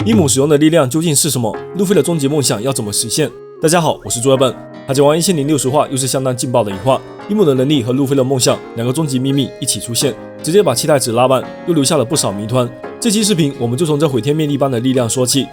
伊姆使用的力量究竟是什么？路飞的终极梦想要怎么实现？大家好，我是朱二笨。海贼王1060话又是相当劲爆的一话，伊姆的能力和路飞的梦想两个终极秘密一起出现，直接把期待值拉满，又留下了不少谜团。这期视频我们就从这毁天灭地般的力量说起。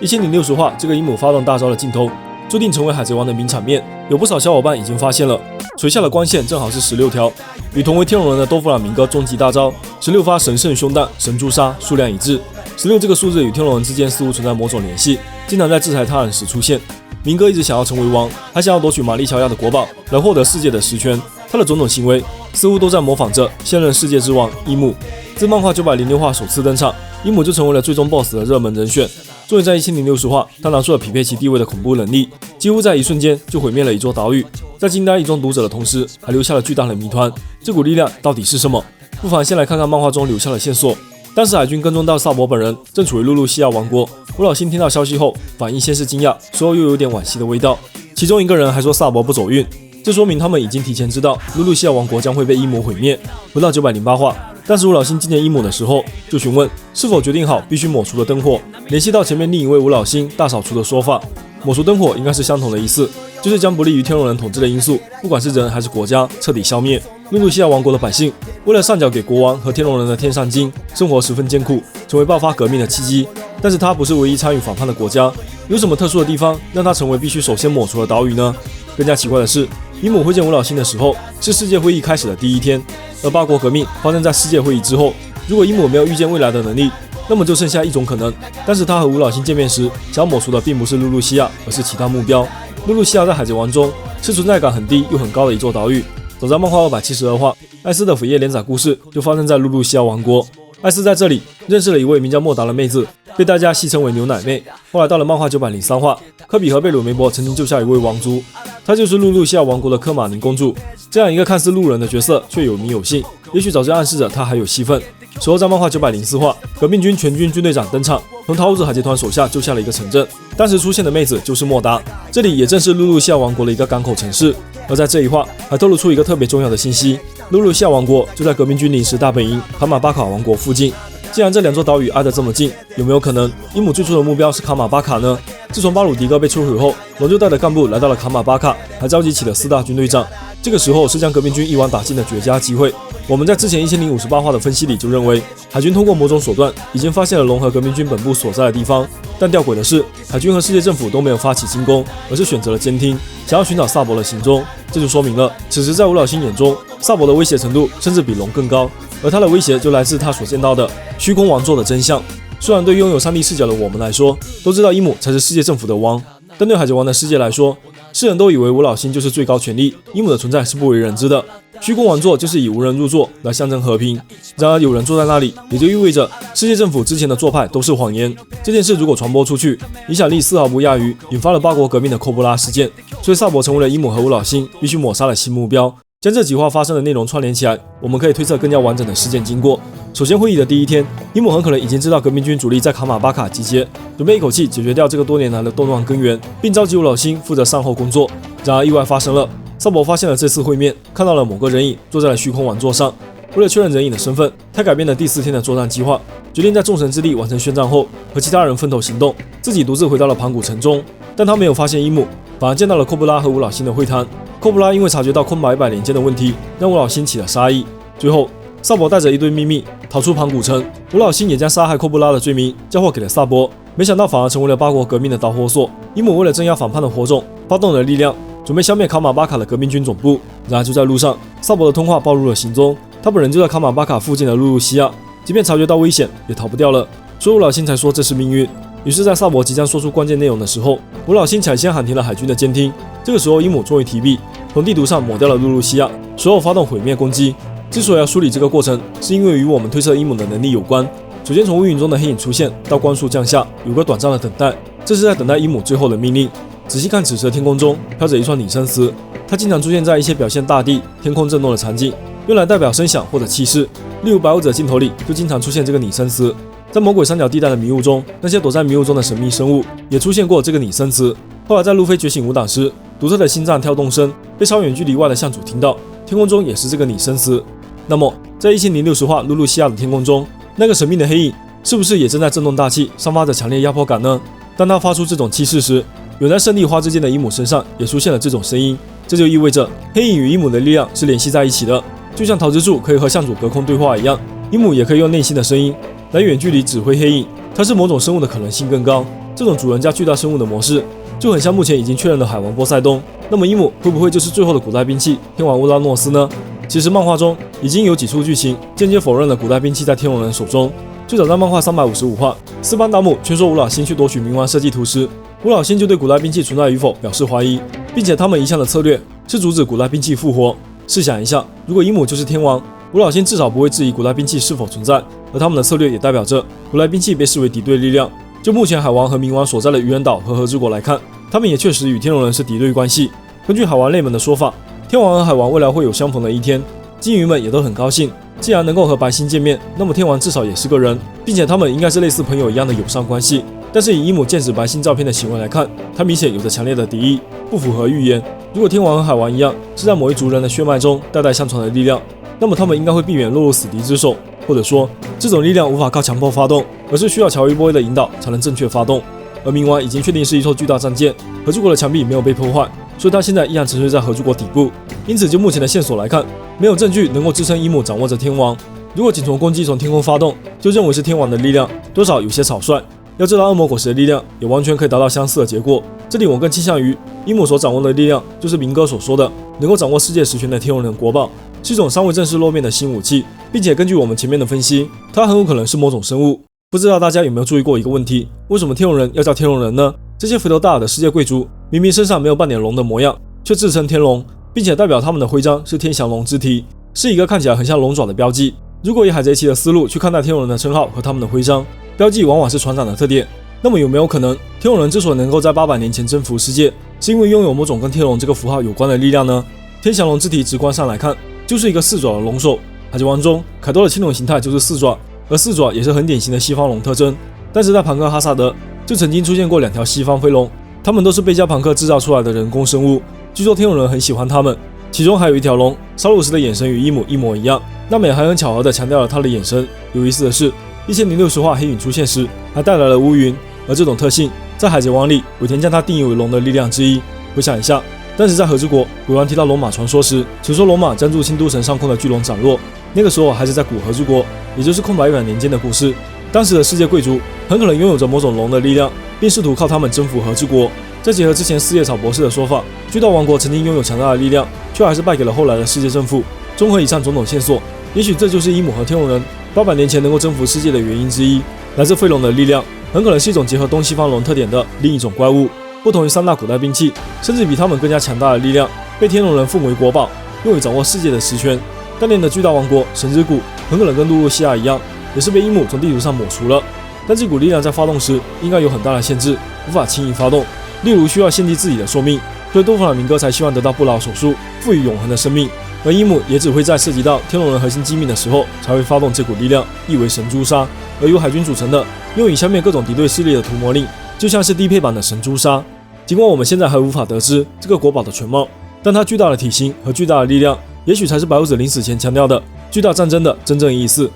1060话，这个伊姆发动大招的镜头，注定成为海贼王的名场面。有不少小伙伴已经发现了，垂下的光线正好是16条，与同为天龙人的多弗朗明哥终极大招16发神圣凶弹神诛杀数量一致。16这个数字与天龙人之间似乎存在某种联系，经常在制裁他人时出现。明哥一直想要成为王，还想要夺取玛丽乔亚的国宝，来获得世界的实权。他的种种行为似乎都在模仿着现任世界之王伊姆。自漫画906话首次登场，伊姆就成为了最终 BOSS 的热门人选。终于在1060话，他拿出了匹配其地位的恐怖能力，几乎在一瞬间就毁灭了一座岛屿，在惊呆一众读者的同时，还留下了巨大的谜团。这股力量到底是什么？不妨先来看看漫画中留下的线索。当时海军跟踪到萨博本人正处于露露西亚王国，吴老星听到消息后，反应先是惊讶，随后又有点惋惜的味道。其中一个人还说萨博不走运，这说明他们已经提前知道露露西亚王国将会被伊姆毁灭。回到908话，当时吴老星见伊姆的时候，就询问是否决定好必须抹除的灯火，联系到前面另一位吴老星大扫除的说法，抹除灯火应该是相同的意思，就是将不利于天龙人统治的因素，不管是人还是国家，彻底消灭。露露西亚王国的百姓为了上缴给国王和天龙人的天上金，生活十分艰苦，成为爆发革命的契机。但是它不是唯一参与反叛的国家，有什么特殊的地方让它成为必须首先抹除的岛屿呢？更加奇怪的是，伊姆会见吴老星的时候是世界会议开始的第一天，而八国革命发生在世界会议之后。如果伊姆没有预见未来的能力，那么就剩下一种可能，但是他和吴老星见面时想要抹除的并不是露露西亚，而是其他目标。露露西亚在海贼王中是存在感很低又很高的一座岛屿。早在漫画272话，艾斯的扉页连载故事就发生在露露西亚王国。艾斯在这里认识了一位名叫莫达的妹子，被大家戏称为牛奶妹。后来到了漫画903话，科比和贝鲁梅伯曾经救下一位王族，她就是露露西亚王国的科马宁公主。这样一个看似路人的角色，却有名有姓，也许早就暗示着她还有戏份。随后在漫画904话，革命军全军军队长登场，从桃子海贼团手下救下了一个城镇。当时出现的妹子就是莫达，这里也正是露露西亚王国的一个港口城市。而在这一话还透露出一个特别重要的信息，露露西亚王国就在革命军临时大本营卡马巴卡王国附近。既然这两座岛屿挨得这么近，有没有可能伊姆最初的目标是卡马巴卡呢？自从巴鲁迪哥被摧毁后，龙就带着干部来到了卡马巴卡，还召集起了4大军队长。这个时候是将革命军一网打尽的绝佳机会。我们在之前1058话的分析里就认为，海军通过某种手段已经发现了龙和革命军本部所在的地方，但吊诡的是，海军和世界政府都没有发起进攻，而是选择了监听，想要寻找萨博的行踪。这就说明了，此时在吴老星眼中，萨博的威胁程度甚至比龙更高，而他的威胁就来自他所见到的虚空王座的真相。虽然对拥有上帝视角的我们来说，都知道伊姆才是世界政府的王，但对海贼王的世界来说，世人都以为吴老星就是最高权力，伊姆的存在是不为人知的。虚空王座就是以无人入座来象征和平，然而有人坐在那里，也就意味着世界政府之前的做派都是谎言。这件事如果传播出去，影响力丝毫不亚于引发了八国革命的寇布拉事件，所以萨博成为了伊姆和吴老星必须抹杀的新目标。将这几话发生的内容串联起来，我们可以推测更加完整的事件经过。首先，会议的第一天，伊姆很可能已经知道革命军主力在卡马巴卡集结，准备一口气解决掉这个多年来的动乱根源，并召集吴老星负责善后工作。然而意外发生了，萨博发现了这次会面，看到了某个人影坐在了虚空王座上。为了确认人影的身份，他改变了第4天的作战计划，决定在众神之力完成宣战后，和其他人分头行动，自己独自回到了盘古城中。但他没有发现伊姆，反而见到了寇布拉和吴老星的会谈。寇布拉因为察觉到空白100年间的问题，让吴老星起了杀意。最后，萨博带着一堆秘密逃出盘古城，吴老星也将杀害寇布拉的罪名交货给了萨博，没想到反而成为了八国革命的导火索。伊姆为了镇压反叛的火种，发动了力量，准备消灭卡马巴卡的革命军总部。然而就在路上，萨博的通话暴露了行踪，他本人就在卡马巴卡附近的露露西亚，即便察觉到危险，也逃不掉了。所以吴老星才说这是命运。于是，在萨博即将说出关键内容的时候，吴老星抢先喊停了海军的监听。这个时候，伊姆终于提币，从地图上抹掉了露露西亚，随后发动毁灭攻击。之所以要梳理这个过程，是因为与我们推测伊姆的能力有关。首先，从乌云中的黑影出现到光束降下，有个短暂的等待，这是在等待伊姆最后的命令。仔细看，此时的天空中飘着一串拟声词，它经常出现在一些表现大地、天空震动的场景，用来代表声响或者气势。例如，百武者镜头里就经常出现这个拟声词。在魔鬼三角地带的迷雾中，那些躲在迷雾中的神秘生物也出现过这个拟声词。后来在路飞觉醒5档时，独特的心脏跳动声被超远距离外的向主听到，天空中也是这个拟声词。那么在1060话露露西亚的天空中，那个神秘的黑影是不是也正在震动大气，散发着强烈压迫感呢？当他发出这种气势时，远在圣地花之间的伊姆身上也出现了这种声音，这就意味着黑影与伊姆的力量是联系在一起的，就像桃之助可以和向主隔空对话一样，伊姆也可以用内心的声音来远距离指挥黑影。它是某种生物的可能性更高，这种主人加巨大生物的模式就很像目前已经确认的海王波塞冬。那么伊姆会不会就是最后的古代兵器天王乌拉诺斯呢？其实漫画中已经有几处剧情间接否认了古代兵器在天龙人手中。最早在漫画355话，斯班达姆劝说吴老星去夺取冥王设计图时，吴老星就对古代兵器存在与否表示怀疑，并且他们一向的策略是阻止古代兵器复活。试想一下，如果伊姆就是天王，吴老星至少不会质疑古代兵器是否存在，而他们的策略也代表着古代兵器被视为敌对力量。就目前海王和冥王所在的愚人岛和和之国来看，他们也确实与天龙人是敌对关系。根据海王类们的说法，天王和海王未来会有相逢的一天，鲸鱼们也都很高兴。既然能够和白星见面，那么天王至少也是个人，并且他们应该是类似朋友一样的友善关系。但是以伊姆剑指白星照片的行为来看，他明显有着强烈的敌意，不符合预言。如果天王和海王一样是在某一族人的血脉中代代相传的力量，那么他们应该会避免落入死敌之手，或者说这种力量无法靠强迫发动，而是需要乔伊波伊的引导才能正确发动。而冥王已经确定是一艘巨大战舰，合诸国的墙壁没有被破坏，所以他现在依然沉睡在合诸国底部。因此就目前的线索来看，没有证据能够支撑伊姆掌握着天王。如果仅从攻击从天空发动就认为是天王的力量，多少有些草率。要知道恶魔果实的力量也完全可以达到相似的结果。这里我更倾向于伊姆所掌握的力量就是明哥所说的能够掌握世界实权的天龙人国宝，是一种尚未正式露面的新武器，并且根据我们前面的分析，它很有可能是某种生物。不知道大家有没有注意过一个问题，为什么天龙人要叫天龙人呢？这些肥头大耳的世界贵族明明身上没有半点龙的模样，却自称天龙，并且代表他们的徽章是天翔龙之体，是一个看起来很像龙爪的标记。如果以海贼旗的思路去看待天龙人的称号和他们的徽章，标记往往是船长的特点，那么有没有可能天龙人之所以能够在800年前征服世界，是因为拥有某种跟天龙这个符号有关的力量呢？天翔龙之体直观上来看就是一个4爪的龙首，海贼王中凯多的青龙形态就是4爪，而4爪也是很典型的西方龙特征。但是在庞克哈萨德就曾经出现过2条西方飞龙，它们都是贝加庞克制造出来的人工生物，据说天龙人很喜欢它们。其中还有一条龙，沙鲁斯的眼神与伊姆一模一样，娜美还很巧合地强调了他的眼神。有意思的是，1060话黑影出现时还带来了乌云，而这种特性在海贼王里尾田将它定义为龙的力量之一。回想一下，当时在和之国鬼王提到龙马传说时，只说龙马将驻新都城上空的巨龙斩落，那个时候还是在古和之国，也就是空白100年间的故事。当时的世界贵族很可能拥有着某种龙的力量，并试图靠他们征服和之国。再结合之前四叶草博士的说法，巨盗王国曾经拥有强大的力量，却还是败给了后来的世界政府。综合以上种种线索，也许这就是伊姆和天龙人800年前能够征服世界的原因之一。来自飞龙的力量，很可能是一种结合东西方龙特点的另一种怪物。不同于3大古代兵器，甚至比他们更加强大的力量，被天龙人奉为国宝，用于掌握世界的实权。当年的巨大王国神之谷很可能跟露露西亚一样，也是被伊姆从地图上抹除了。但这股力量在发动时应该有很大的限制，无法轻易发动。例如需要献祭自己的寿命，所以多弗朗明哥才希望得到不老手术，赋予永恒的生命。而伊姆也只会在涉及到天龙人核心机密的时候才会发动这股力量，意为神诛杀。而由海军组成的，用以消灭各种敌对势力的屠魔令，就像是低配版的神诛杀。尽管我们现在还无法得知这个国宝的全貌，但它巨大的体型和巨大的力量，也许才是白胡子临死前强调的巨大战争的真正意思。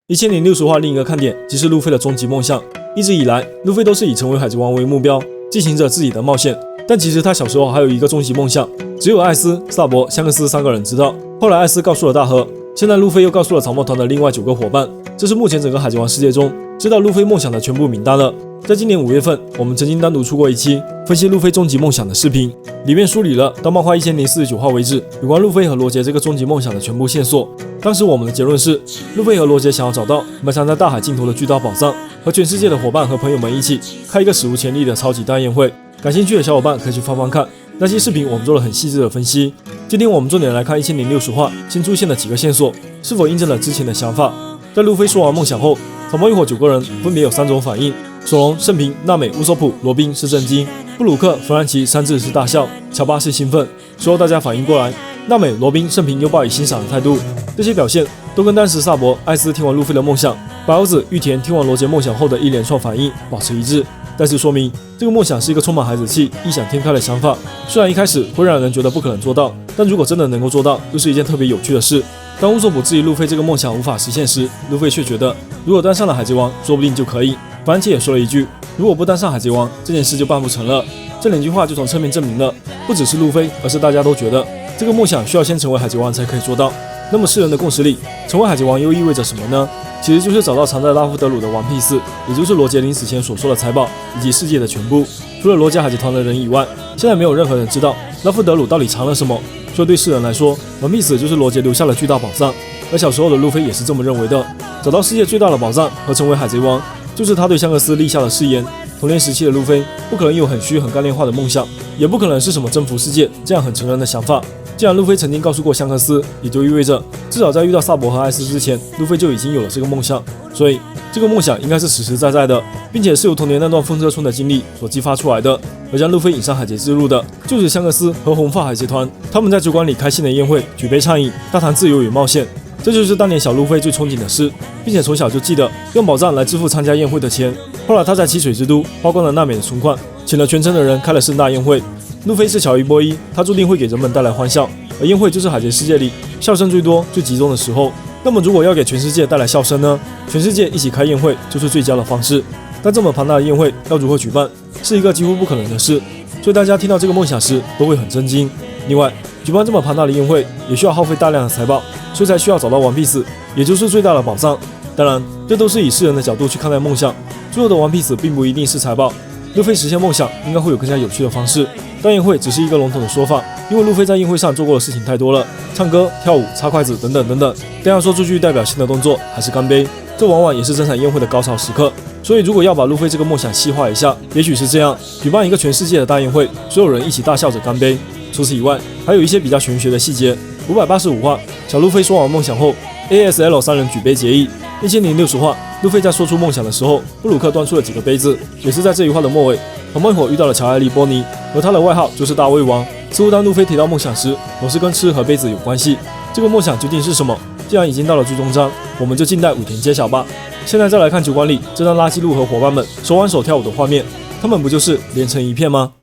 1060话另一个看点即是路飞的终极梦想。一直以来，路飞都是以成为海贼王为目标，进行着自己的冒险。但其实他小时候还有一个终极梦想，只有艾斯、萨博、香克斯3个人知道。后来艾斯告诉了大河，现在路飞又告诉了草帽团的另外9个伙伴。这是目前整个海贼王世界中知道路飞梦想的全部名单了。在今年5月份，我们曾经单独出过一期分析路飞终极梦想的视频，里面梳理了到漫画1049话为止有关路飞和罗杰这个终极梦想的全部线索。当时我们的结论是，路飞和罗杰想要找到埋藏在大海尽头的巨大宝藏，和全世界的伙伴和朋友们一起开一个史无前例的超级大宴会。感兴趣的小伙伴可以去翻翻看，那些视频我们做了很细致的分析。今天我们重点来看1060话新出现的几个线索，是否印证了之前的想法。在路飞说完梦想后，草帽一伙9个人分别有3种反应：索隆、圣平、娜美、乌索普、罗宾是震惊，布鲁克、弗兰奇、山治是大笑，乔巴是兴奋。随后大家反应过来，娜美、罗宾、圣平又报以欣赏的态度。这些表现都跟当时萨博、艾斯听完路飞的梦想，白胡子、玉田听完罗杰梦想后的一连串反应保持一致。但是说明这个梦想是一个充满孩子气、异想天开的想法。虽然一开始会让人觉得不可能做到，但如果真的能够做到，就是一件特别有趣的事。当乌索普质疑路飞这个梦想无法实现时，路飞却觉得如果当上了海贼王，说不定就可以。弗兰基也说了一句，如果不当上海贼王，这件事就办不成了。这两句话就从侧面证明了，不只是路飞，而是大家都觉得这个梦想需要先成为海贼王才可以做到。那么世人的共识里，成为海贼王又意味着什么呢？其实就是找到藏在拉夫德鲁的王屁四，也就是罗杰临死前所说的财宝以及世界的全部。除了罗家海贼团的人以外，现在没有任何人知道拉夫德鲁到底藏了什么。所以对世人来说，王屁死就是罗杰留下了巨大宝藏。而小时候的路飞也是这么认为的，找到世界最大的宝藏和成为海贼王，就是他对香克斯立下的誓言。童年时期的路飞不可能有很虚很概念化的梦想，也不可能是什么征服世界这样很成人的想法。既然路飞曾经告诉过香克斯，也就意味着至少在遇到萨博和艾斯之前，路飞就已经有了这个梦想。所以这个梦想应该是实实在在的，并且是由童年那段风车村的经历所激发出来的。而将路飞引上海贼之路的，就是香克斯和红发海贼团。他们在酒馆里开心的宴会，举杯畅饮，大谈自由与冒险。这就是当年小路飞最憧憬的事，并且从小就记得用宝藏来支付参加宴会的钱。后来他在七水之都花光了娜美的存款，请了全城的人开了盛大宴会。路飞是乔伊波伊，他注定会给人们带来欢笑，而宴会就是海贼世界里笑声最多、最集中的时候。那么如果要给全世界带来笑声呢？全世界一起开宴会就是最佳的方式。但这么庞大的宴会要如何举办，是一个几乎不可能的事，所以大家听到这个梦想时都会很震惊。另外，举办这么庞大的宴会也需要耗费大量的财宝，所以才需要找到王屁死，也就是最大的宝藏。当然，这都是以世人的角度去看待梦想，最后的王屁死并不一定是财宝。路飞实现梦想应该会有更加有趣的方式，但宴会只是一个笼统的说法，因为路飞在宴会上做过的事情太多了，唱歌、跳舞、擦筷子等等等等。但要说最具代表性的动作，还是干杯，这往往也是整场宴会的高潮时刻。所以如果要把路飞这个梦想细化一下，也许是这样：举办一个全世界的大宴会，所有人一起大笑着干杯。除此以外，还有一些比较玄学的细节。585话，小路飞说完梦想后 ，ASL 三人举杯结义。1060话，路飞在说出梦想的时候，布鲁克端出了几个杯子，也是在这一话的末尾，唐梦一伙遇到了乔艾利波尼，而他的外号就是大胃王。似乎当路飞提到梦想时，总是跟吃和杯子有关系。这个梦想究竟是什么？既然已经到了最终章，我们就静待武田揭晓吧。现在再来看酒馆里这让垃圾路和伙伴们手挽手跳舞的画面，他们不就是连成一片吗？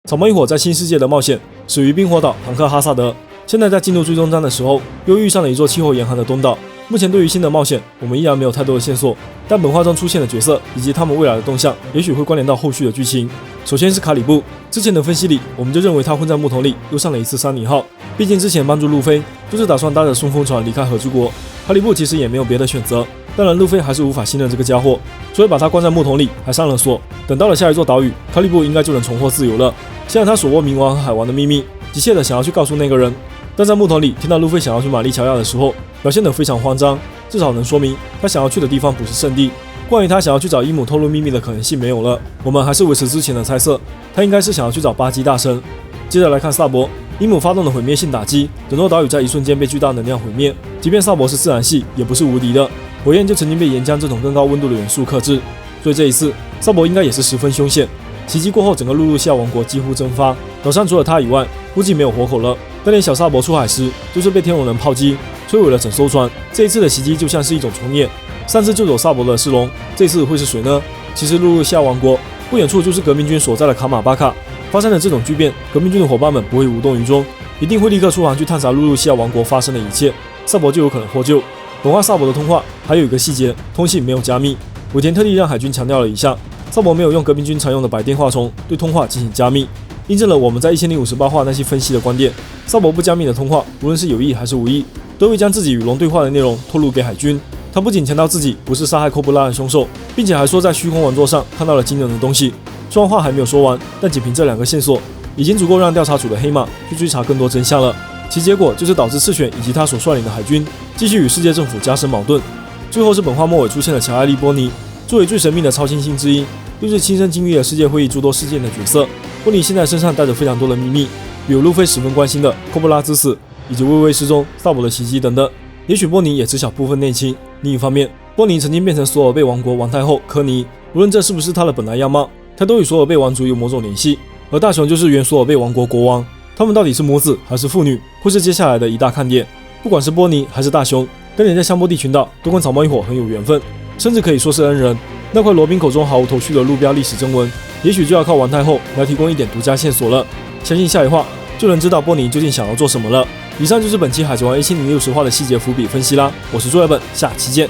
草莓一伙在新世界的冒险始于冰火岛唐克哈萨德，现在在进入最终章的时候，又遇上了一座气候严寒的东岛。目前对于新的冒险，我们依然没有太多的线索，但本画中出现的角色以及他们未来的动向，也许会关联到后续的剧情。首先是卡里布，之前的分析里，我们就认为他混在木桶里又上了一次山尼号，毕竟之前帮助路飞就是打算搭着顺风船离开和之国。卡里布其实也没有别的选择，当然路飞还是无法信任这个家伙，所以把他关在木桶里，还上了锁。等到了下一座岛屿，卡里布应该就能重获自由了。现在他手握冥王和海王的秘密，急切的想要去告诉那个人，但在木桶里听到路飞想要去玛丽乔亚的时候，表现得非常慌张，至少能说明他想要去的地方不是圣地。关于他想要去找伊姆透露秘密的可能性没有了，我们还是维持之前的猜测，他应该是想要去找巴基大神。接着来看萨博，伊姆发动了毁灭性打击，整座岛屿在一瞬间被巨大能量毁灭。即便萨博是自然系，也不是无敌的，火焰就曾经被岩浆这种更高温度的元素克制，所以这一次萨博应该也是十分凶险。袭击过后，整个陆西亚王国几乎蒸发，岛上除了他以外，估计没有活口了。当年小萨博出海时，就是被天龙人炮击，摧毁了整艘船。这一次的袭击就像是一种重演。上次救走萨博的是龙，这次会是谁呢？其实陆西亚王国不远处就是革命军所在的卡马巴卡。发生了这种巨变，革命军的伙伴们不会无动于衷，一定会立刻出航去探查陆西亚王国发生的一切，萨博就有可能获救。本画萨博的通话还有一个细节，通信没有加密。尾田特地让海军强调了一下，萨博没有用革命军常用的白电话虫对通话进行加密，印证了我们在1058话那些分析的观点。萨博不加密的通话，无论是有意还是无意，都会将自己与龙对话的内容透露给海军。他不仅强调自己不是杀害科布拉的凶手，并且还说在虚空王座上看到了惊人的东西。虽然话还没有说完，但仅凭这两个线索，已经足够让调查组的黑马去追查更多真相了。其结果就是导致赤犬以及他所率领的海军继续与世界政府加深矛盾。最后是本画末尾出现了乔艾利波尼，作为最神秘的超新星之一，又是亲身经历了世界会议诸多事件的角色。波尼现在身上带着非常多的秘密，比如路飞十分关心的科布拉之死，以及微微失踪、萨博的袭击等等。也许波尼也知晓部分内情。另一方面，波尼曾经变成索尔贝王国王太后科尼，无论这是不是他的本来样貌，他都与索尔贝王族有某种联系。而大雄就是原索尔贝王国国王，他们到底是母子还是父女，会是接下来的一大看点。不管是波尼还是大雄，当年在香波地群岛都跟草帽一伙很有缘分，甚至可以说是恩人。那块罗宾口中毫无头绪的路标历史真文，也许就要靠王太后来提供一点独家线索了。相信下一话就能知道波尼究竟想要做什么了。以上就是本期海贼王A7060话的细节伏笔分析啦，我是朱亚本，下期见。